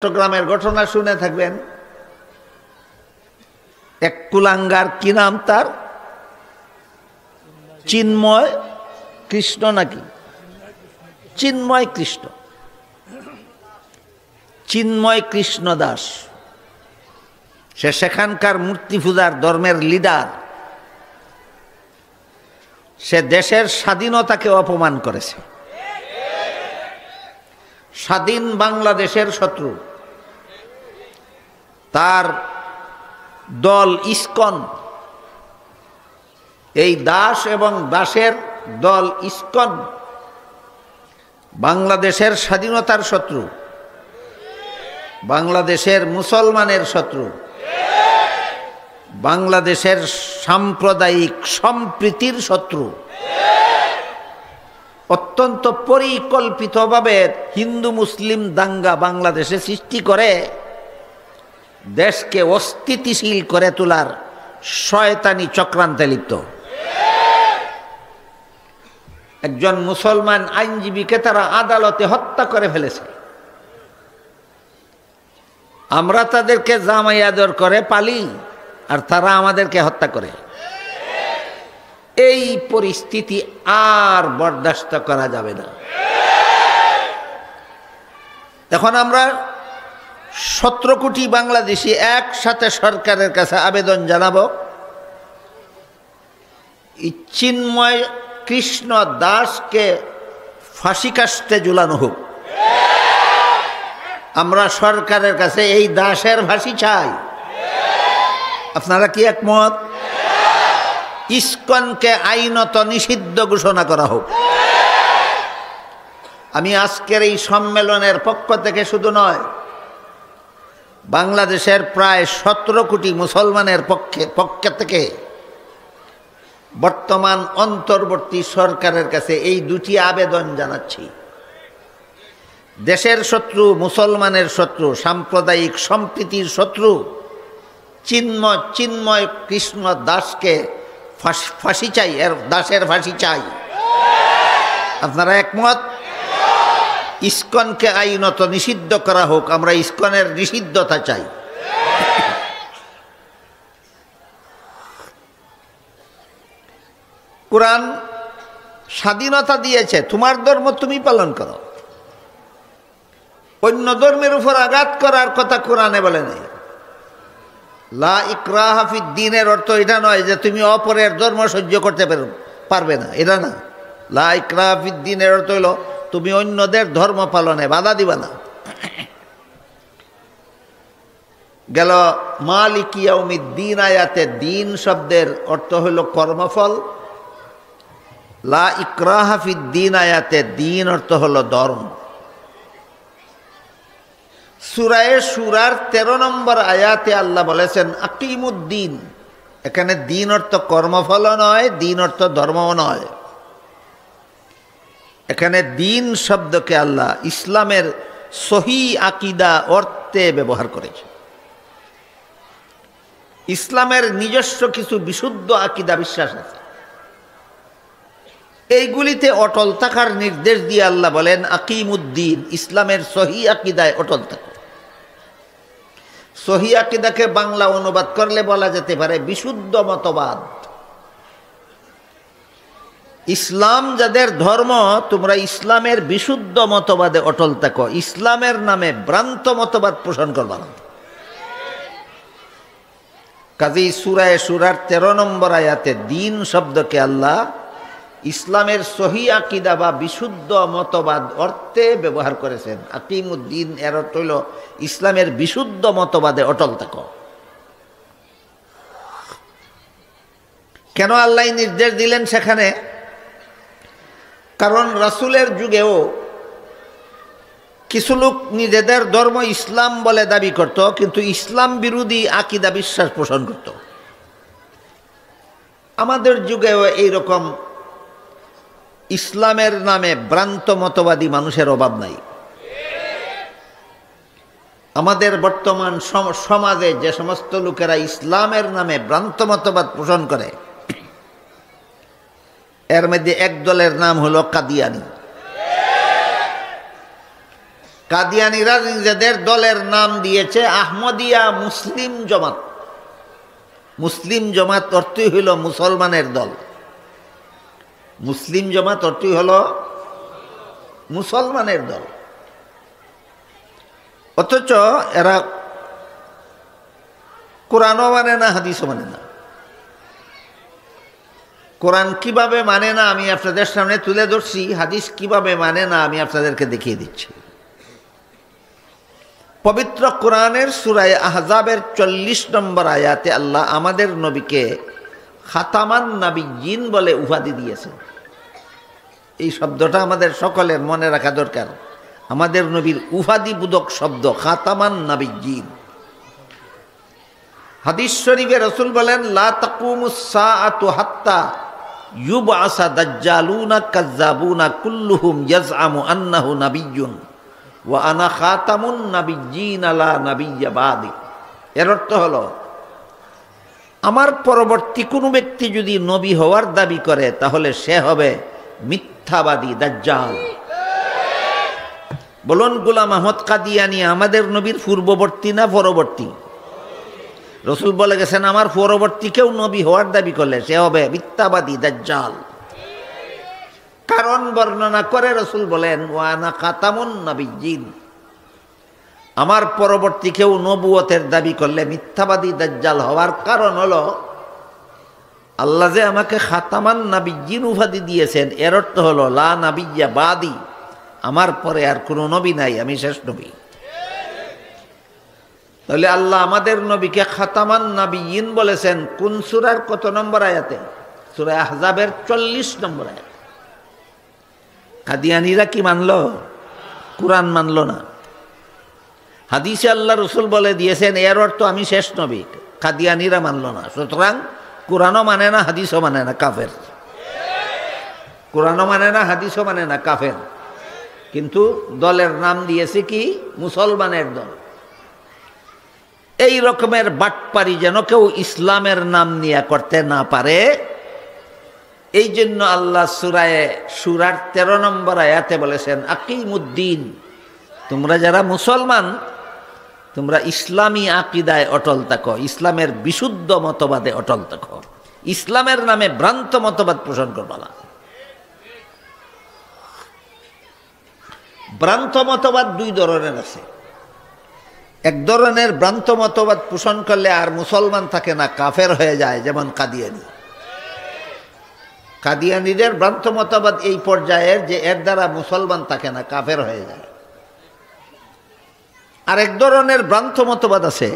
চট্টগ্রামের ঘটনা শুনে থাকবেন। এক কুলাঙ্গার, কি নাম তার, চিন্ময় কৃষ্ণ নাকি, চিন্ময় কৃষ্ণ, চিন্ময় কৃষ্ণ দাস। সে সেখানকার মূর্তি পূজার ধর্মের লিডার। সে দেশের স্বাধীনতাকে অপমান করেছে। স্বাধীন বাংলাদেশের শত্রু। তার দল ইসকন, এই দাস এবং দাসের দল ইসকন বাংলাদেশের স্বাধীনতার শত্রু, বাংলাদেশের মুসলমানের শত্রু, বাংলাদেশের সাম্প্রদায়িক সম্প্রীতির শত্রু। অত্যন্ত পরিকল্পিতভাবে হিন্দু মুসলিম দাঙ্গা বাংলাদেশে সৃষ্টি করে দেশকে অস্থিতিশীল করে তোলার শয়তানি চক্রান্তে লিপ্ত। একজন মুসলমান আইনজীবীকে তারা আদালতে হত্যা করে ফেলেছে। আমরা তাদেরকে জামাই আদর করে পালি, আর তারা আমাদেরকে হত্যা করে। এই পরিস্থিতি আর বরদাস্ত করা যাবে না। এখন আমরা 17 কোটি বাংলাদেশি একসাথে সরকারের কাছে আবেদন জানাবো, চিন্ময় কৃষ্ণ দাসকে ফাঁসি কাস্টে ঝুলানো হোক। আমরা সরকারের কাছে এই দাসের ফাঁসি চাই। আপনারা কি একমত? ইসকনকে আইনত নিষিদ্ধ ঘোষণা করা হোক। আমি আজকের এই সম্মেলনের পক্ষ থেকে শুধু নয়, বাংলাদেশের প্রায় 17 কোটি মুসলমানের পক্ষ থেকে বর্তমান অন্তর্বর্তী সরকারের কাছে এই দুটি আবেদন জানাচ্ছি। দেশের শত্রু, মুসলমানের শত্রু, সাম্প্রদায়িক সম্প্রীতির শত্রু চিন্ময় কৃষ্ণ দাসকে ফাঁসি চাই, এর দাসের ফাঁসি চাই। আপনারা একমত? ইসকনকে আইনত নিষিদ্ধ করা হোক। আমরা ইসকনের নিষিদ্ধতা চাই। কোরআন স্বাধীনতা দিয়েছে, তোমার ধর্ম তুমি পালন করো। অন্য ধর্মের উপর আঘাত করার কথা কোরআনে বলে নাই। লা ইকরাহা ফিদ্দীনের অর্থ এটা নয় যে তুমি অপরের ধর্ম সহ্য করতে পারবে না, এটা না। লা ইকরাহা ফিদ্দীনের অর্থ হলো তুমি অন্যদের ধর্ম পালনে বাধা দিবা না। গেল মালিকি ইয়াউমিদ্দিন আয়াতে দিন শব্দের অর্থ হলো কর্মফল। লা ইকরাহা ফিদ্দীন আয়াতে দিন অর্থ হলো ধর্ম। সূরা শুরার 13 নম্বর আয়াতে আল্লাহ বলেছেন আকিমুদ্দিন। এখানে দিন অর্থ কর্মফল নয়, দিন অর্থ ধর্মও নয়। এখানে দিন শব্দকে আল্লাহ ইসলামের সহি আকিদা অর্থে ব্যবহার করেছে। ইসলামের নিজস্ব কিছু বিশুদ্ধ আকিদা বিশ্বাস আছে, এইগুলিতে অটল থাকার নির্দেশ দিয়ে আল্লাহ বলেন আকিমুদ্দিন, ইসলামের সহি আকিদায় অটল থাকো। সহি আকিদাকে বাংলা অনুবাদ করলে বলা যেতে পারে বিশুদ্ধ মতবাদ। ইসলাম যাদের ধর্ম, তোমরা ইসলামের বিশুদ্ধ মতবাদে অটল থাকো। ইসলামের নামে ভ্রান্ত মতবাদ পোষণ করবা না। কাজেই সূরা শুরার 13 নম্বর আয়াতে দিন শব্দকে আল্লাহ ইসলামের সহি আকিদা বা বিশুদ্ধ মতবাদ অর্থে ব্যবহার করেছেন। আকিমুদ্দিন এর অর্থ হইল ইসলামের বিশুদ্ধ মতবাদে অটল থাকো। কেন আল্লাহ নির্দেশ দিলেন সেখানে? কারণ রাসূলের যুগেও কিছু লোক নিজেদের ধর্ম ইসলাম বলে দাবি করত, কিন্তু ইসলাম বিরোধী আকিদা বিশ্বাস পোষণ করত। আমাদের যুগেও এইরকম ইসলামের নামে ভ্রান্ত মতবাদী মানুষের অভাব নাই। আমাদের বর্তমান সমাজে যে সমস্ত লোকেরা ইসলামের নামে ভ্রান্ত মতবাদ পোষণ করে, এর মধ্যে এক দলের নাম হলো কাদিয়ানি। কাদিয়ানীরা নিজেদের দলের নাম দিয়েছে আহমদিয়া মুসলিম জমাত। মুসলিম জমাত অর্থই হইল মুসলমানের দল। মুসলিম জমাত অর্থই হল মুসলমানের দল। অথচ এরা কোরআনও মানে না, হাদিসও মানে না। কোরআন কিভাবে মানে না আমি আপনাদের সামনে তুলে ধরছি, হাদিস কিভাবে মানে না আমি আপনাদেরকে দেখিয়ে দিচ্ছি। পবিত্র কোরআনের সূরা আহজাবের 40 নম্বর আয়াতে আল্লাহ আমাদের নবীকে খাতামান নাবিয়্যিন বলে উপাধি দিয়েছেন। এই শব্দটা আমাদের সকলের মনে রাখা দরকার। আমাদের নবীর উপাধিবোধক শব্দ খাতামান নাবিয়্যিন। হাদিস শরীফে রাসূল বলেন, লা তাকুমুস সাআতু হাত্তা ইউবআসা দাজ্জালুনা কাজ্জাবুনা কুল্লুহুম ইয়াজআমু আন্নাহু নাবিয়্যুন ওয়া আনা খাতামুন নাবিয়্যিন লা নাবিয়্যা বাদি। এর অর্থ হলো, আমার পরবর্তী কোনো ব্যক্তি যদি নবী হওয়ার দাবি করে তাহলে সে হবে মিথ্যাবাদী, দাজ্জাল। বলুন, গোলাম আহমদ কাদিয়ানী আমাদের নবীর পূর্ববর্তী না পরবর্তী? রসুল বলে গেছেন, আমার পরবর্তী কেউ নবী হওয়ার দাবি করলে সে হবে মিথ্যাবাদী, দাজ্জাল। কারণ বর্ণনা করে রসুল বলেন, ওয়ানা খাতামুন নাবিয়্যিন, আমার পরবর্তী কেউ নবুয়তের দাবি করলে মিথ্যাবাদী, দাজ্জাল হওয়ার কারণ হলো, আল্লাহ যে আমাকে খাতামান নাবিয়্যিন উপাধি দিয়েছেন, এর অর্থ হলো লা নাবিয়্যা বাদি, আমার পরে আর কোনো নবী নাই, আমি শেষ নবী। তাহলে আল্লাহ আমাদের নবীকে খাতামান নাবিয়্যিন বলেছেন কোন সূরার কত নম্বর আয়াতে? সূরা আহজাবের 40 নম্বর আয়াত। কাদিয়ানীরা কি মানল? কুরআন মানল না। হাদিসে আল্লাহ রসুল বলে দিয়েছেন এর অর্থ আমি শেষ নবী, কাদিয়ানীরা মানল না। সুতরাং কুরআনও মানে না, হাদিসও মানে না, কাফের। কুরআনও মানে না, হাদিসও মানে না, কাফের। কিন্তু দলের নাম দিয়েছে কি? মুসলমানের দল। এই রকমের বাটপারি যেন কেউ ইসলামের নাম নিয়ে করতে না পারে, এই জন্য আল্লাহ সূরার 13 নম্বর আয়াতে বলেছেন, আকিমুদ্দিন, তোমরা যারা মুসলমান তোমরা ইসলামী আকীদায় অটল থাকো, ইসলামের বিশুদ্ধ মতবাদে অটল থাকো, ইসলামের নামে ভ্রান্ত মতবাদ পোষণ করবা না। ভ্রান্ত মতবাদ দুই ধরনের আছে। এক ধরনের ভ্রান্ত মতবাদ পোষণ করলে আর মুসলমান থাকে না, কাফের হয়ে যায়, যেমন কাদিয়ানী। কাদিয়ানীদের ভ্রান্ত মতবাদ এই পর্যায়ের যে এর দ্বারা মুসলমান থাকে না, কাফের হয়ে যায়। আর এক ধরনের ভ্রান্ত মতবাদ আছে,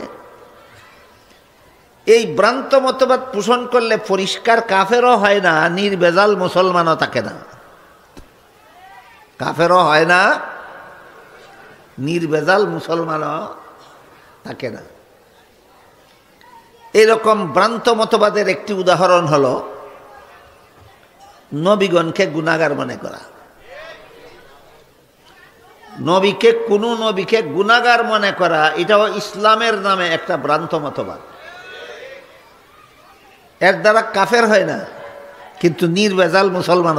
এই ভ্রান্ত মতবাদ পোষণ করলে পরিষ্কার কাফেরও হয় না, নির্ভেজাল মুসলমানও থাকে না। কাফেরও হয় না, নির্ভেজাল মুসলমানও থাকে না। এরকম ভ্রান্ত মতবাদের একটি উদাহরণ হলো নবীগণকে গুনাহগার মনে করা। কোনো নবীকে গুনাহগার মনে করা, এটাও ইসলামের নামে একটা ভ্রান্ত মতবাদ। এর দ্বারা কাফের হয় না, কিন্তু নির্ভেজাল মুসলমান